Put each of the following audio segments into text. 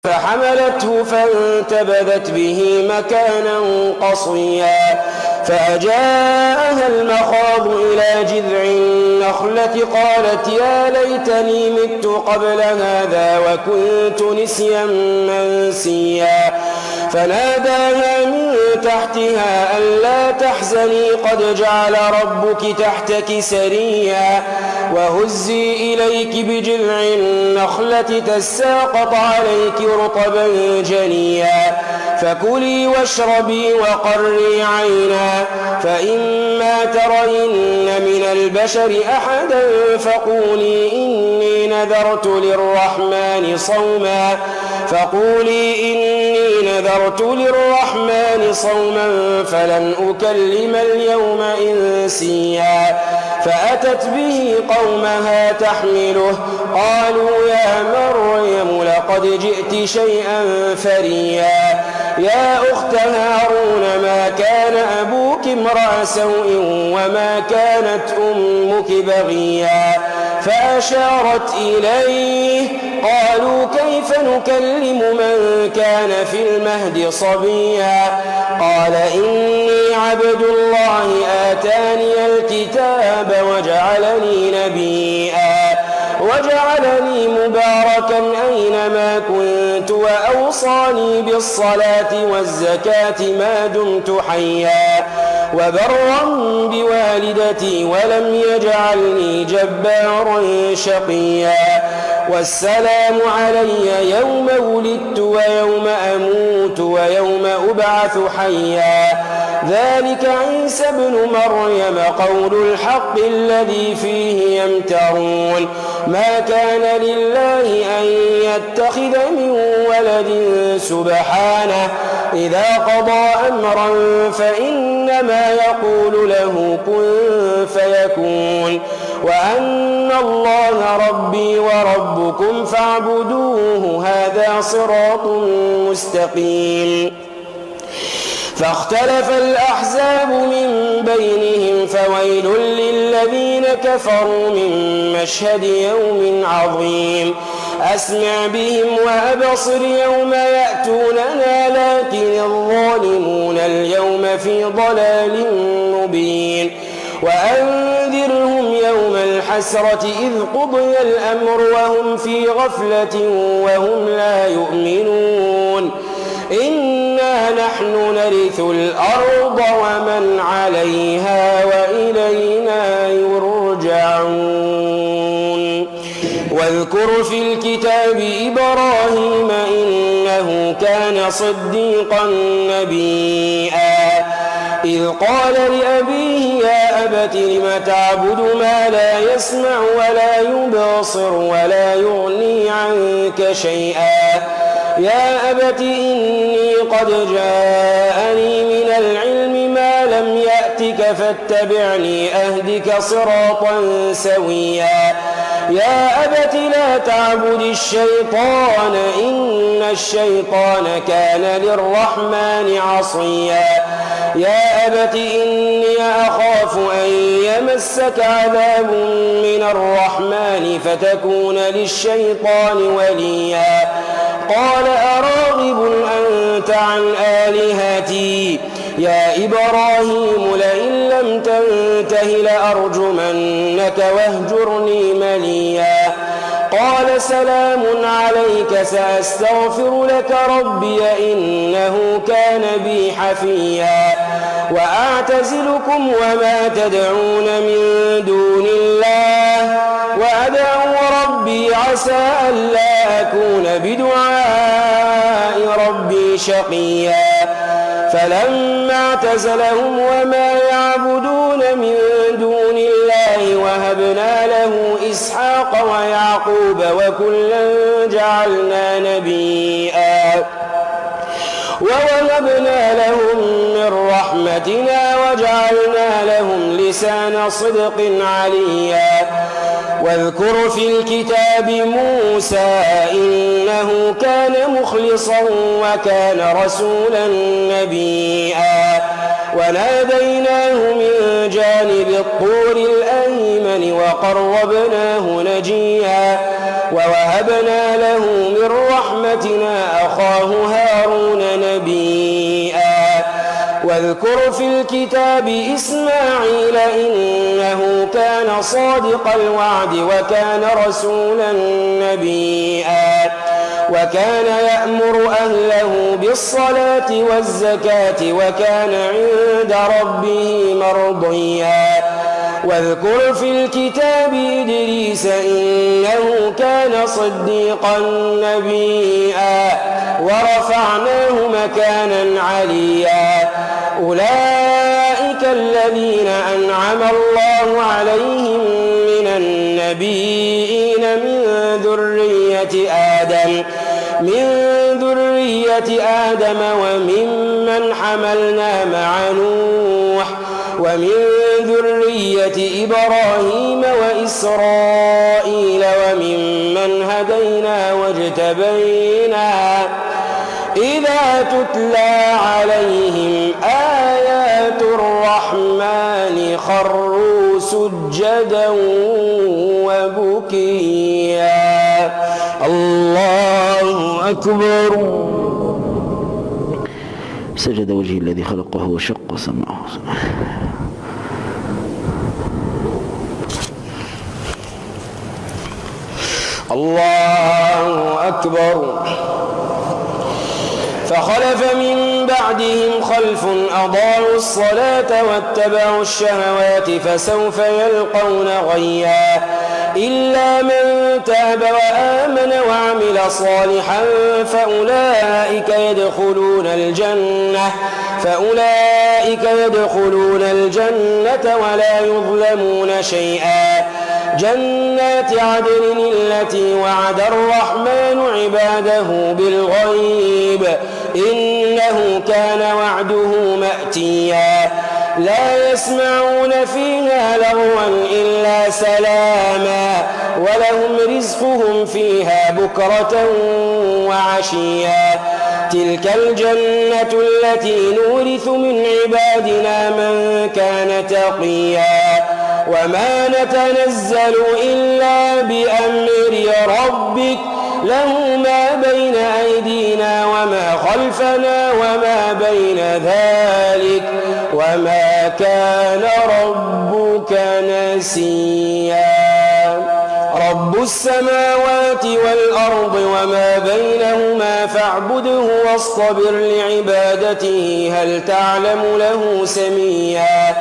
فحملته فانتبذت به مكانا قصيا فأجاءها المخاض إلى جذع النخلة قالت يا ليتني مت قبل هذا وكنت نسيا منسيا فناداها من تحتها ألا تحزني قد جعل ربك تحتك سريا وهزي إليك بجذع النخلة تساقط عليك رطبا جنيا فكلي واشربي وقري عينا فإما ترين من البشر أحدا فقولي إني نذرت للرحمن صوما فلن أكلم اليوم إنسيا فأتت به قومها تحمله قالوا يا مريم لقد جئت شيئا فريا يا أخت هارون ما كان أبوك امرأ سوء وما كانت أمك بغيا فأشارت إليه قالوا كيف نكلم من كان في المهد صبيا قال إني عبد الله آتاني الكتاب وجعلني نبيا وجعلني مباركا أينما كنت وأوصاني بالصلاة والزكاة ما دمت حيا وبرا بوالدتي ولم يجعلني جبارا شقيا والسلام علي يوم ولدت ويوم أموت ويوم أبعث حيا ذلك عيسى ابن مريم قول الحق الذي فيه يمترون ما كان لله أن يتخذ من ولد سبحانه إذا قضى أمرا فإنما يقول له كن فيكون وأن الله ربي وربكم فاعبدوه هذا صراط مستقيم فاختلف الأحزاب من بينهم فويل للذين كفروا من مشهد يوم عظيم أسمع بهم وأبصر يوم يأتوننا لكن الظالمون اليوم في ضلال مبين وأنذرهم يوم الحسرة إذ قضي الأمر وهم في غفلة وهم لا يؤمنون إنا نحن نرث الأرض ومن عليها وإلينا يرجعون واذكر في الكتاب إبراهيم إنه كان صديقا نبيا إذ قال لأبيه يا أبت لم تعبد ما لا يسمع ولا يبصر ولا يغني عنك شيئا يا أبت إني قد جاءني من العلم ما لم يأتك فاتبعني أهدك صراطا سويا يا أبت لا تعبد الشيطان إن الشيطان كان للرحمن عصيا يا أبت إني أخاف أن يمسك عذاب من الرحمن فتكون للشيطان وليا قال أراغب أنت عن آلهتي يا إبراهيم لئن لم تنته لأرجمنك واهجرني مليا قال سلام عليك سأستغفر لك ربي إنه كان بي حفيا وأعتزلكم وما تدعون من دون الله وأدعو ربي عسى ألا أكون بدعاء ربي شقيا فلما اعتزلهم وما يعبدون من دون الله وهبنا له إسحاق ويعقوب وكلا جعلنا نبيا ووهبنا لهم من رحمتنا وجعلنا لهم لسان صدق عليا واذكر في الكتاب موسى إنه كان مخلصا وكان رسولا نبيا وناديناه من جانب الطور الأيمن وقربناه نجيا ووهبنا له من رحمتنا أخاه هارون نبيا واذكر في الكتاب إسماعيل إنه كان صادق الوعد وكان رسولا نبيا وكان يأمر أهله بالصلاة والزكاة وكان عند ربه مرضيا واذكر في الكتاب إدريس إنه كان صديقا نبيا ورفعناه مكانا عليا أولئك الذين أنعم الله عليهم من النبيين من ذرية آدم وممن حملنا مع نوح ومن ذرية إبراهيم وإسرائيل وممن هدينا واجتبينا إذا تتلى عليهم آيات الرحمن خروا سجدا وبكيا الله أكبر. سجد وجهي الذي خلقه وشق سمعه. الله أكبر. فخلف من بعدهم خلف أضاعوا الصلاة واتبعوا الشهوات فسوف يلقون غيا إلا من تاب وآمن وعمل صالحا فأولئك يدخلون الجنة ولا يظلمون شيئا. جنات عدن التي وعد الرحمن عباده بالغيب إنه كان وعده مأتيا لا يسمعون فيها لغوا إلا سلاما ولهم رزقهم فيها بكرة وعشيا. تلك الجنة التي نورث من عبادنا من كان تقيا وما نتنزل إلا بأمر ربك له ما بين أيدينا وما خلفنا وما بين ذلك وما كان ربك نسيا. رب السماوات والأرض وما بينهما فاعبده واصطبر لعبادته هل تعلم له سميا.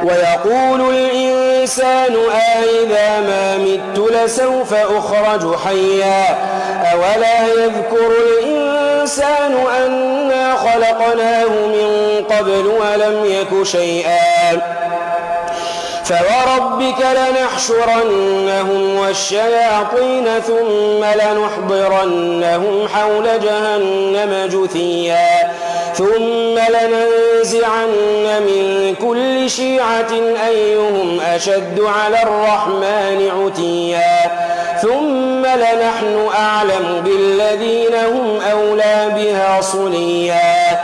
ويقول الإنسان أإذا ما مت لسوف أخرج حيا أولا يذكر الإنسان أنا خلقناه من قبل ولم يك شيئا. فوربك لنحشرنهم والشياطين ثم لنحضرنهم حول جهنم جثيا ثم لننزعن من كل شيعة أيهم أشد على الرحمن عتيا ثم لنحن أعلم بالذين هم أولى بها صليا.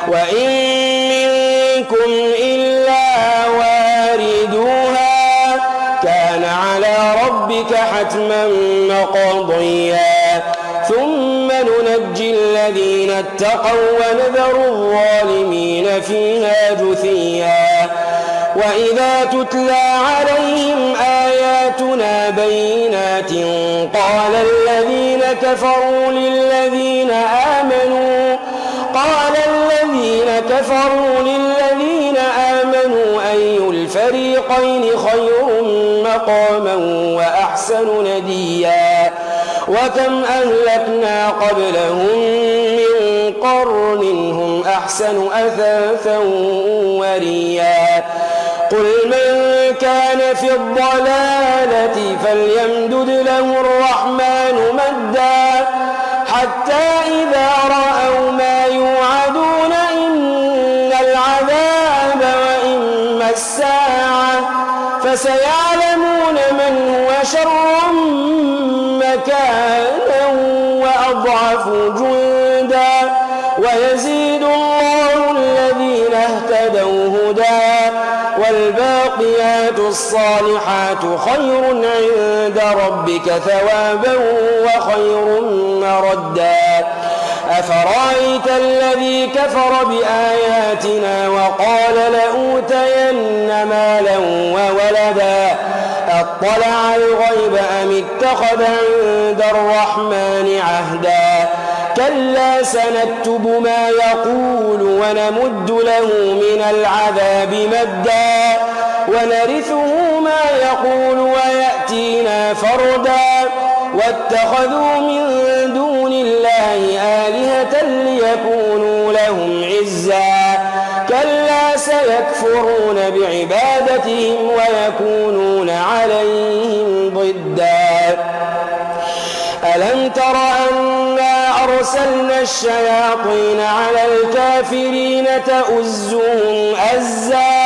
وإن منكم إلا واردوها كان على ربك حتما مقضيا ثم ننجي الذين اتقوا ونذر الظالمين فيها جثيا. وإذا تتلى عليهم آياتنا بينات قال الذين كفروا للذين آمنوا أي الفريقين خير مقاما وأحسن نديا. وكم أهلكنا قبلهم من قرن هم أحسن أثاثا وريا. قل من كان في الضلالة فليمدد له الرحمن مدا حتى إذا رأوا ما يوعدون إن العذاب وإما الساعة فسيعلمون من هو شر مكانا وأضعف جندا ويزيد الله الذين اهتدوا هدى والباقيات والباقيات الصالحات خير عند ربك ثوابا وخير مردا أفرأيت الذي كفر بآياتنا وقال لأوتين مالا وولدا أطلع الغيب أم اتخذ عند الرحمن عهدا كلا سنكتب ما يقول ونمد له من العذاب مدا ونرثه ما يقول ويأتينا فردا واتخذوا من دون الله آلهة ليكونوا لهم عزا كلا سيكفرون بعبادتهم ويكونون عليهم ضدا ألم تر أنا أرسلنا الشياطين على الكافرين تؤزهم أزا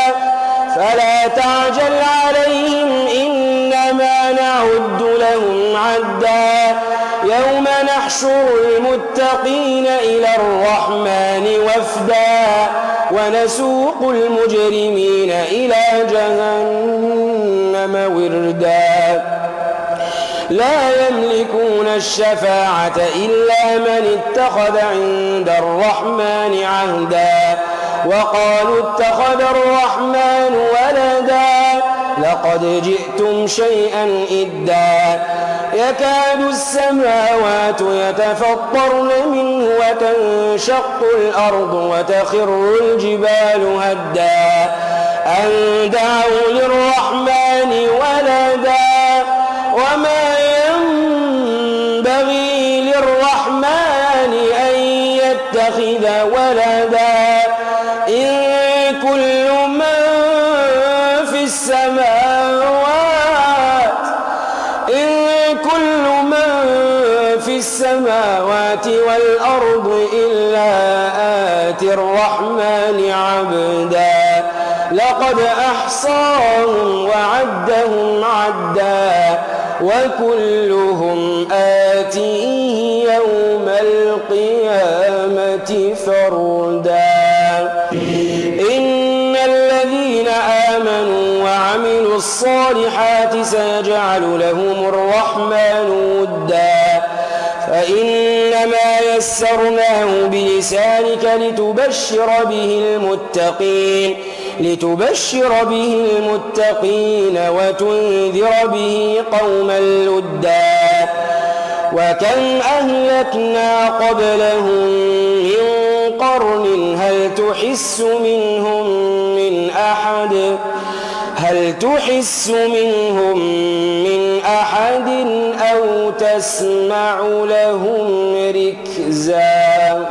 فلا تعجل عليهم إنما نعد لهم عدا يوم نحشر المتقين إلى الرحمن وفدا ونسوق المجرمين إلى جهنم وردا لا يملكون الشفاعة إلا من اتخذ عند الرحمن عهدا وقالوا اتخذ الرحمن ولدا لقد جئتم شيئا إدا يكاد السماوات يتفطرن منه وتنشق الأرض وتخر الجبال هدا أن دعوا للرحمن ولدا وما ينبغي للرحمن أن يتخذ ولدا إن كل من في السماوات والأرض إلا آتي الرحمن عبدا لقد أحصاهم وعدهم عدا وكلهم آتيه يوم القيامة فردا إن الذين آمنوا وعملوا الصالحات سيجعل لهم الرحمن ودا فإنما يسرناه بلسانك لتبشر به المتقين وتنذر به قوما لدا وكم أهلكنا قبلهم من قرن هل تحس منهم من أحد أو تسمع لهم ركزا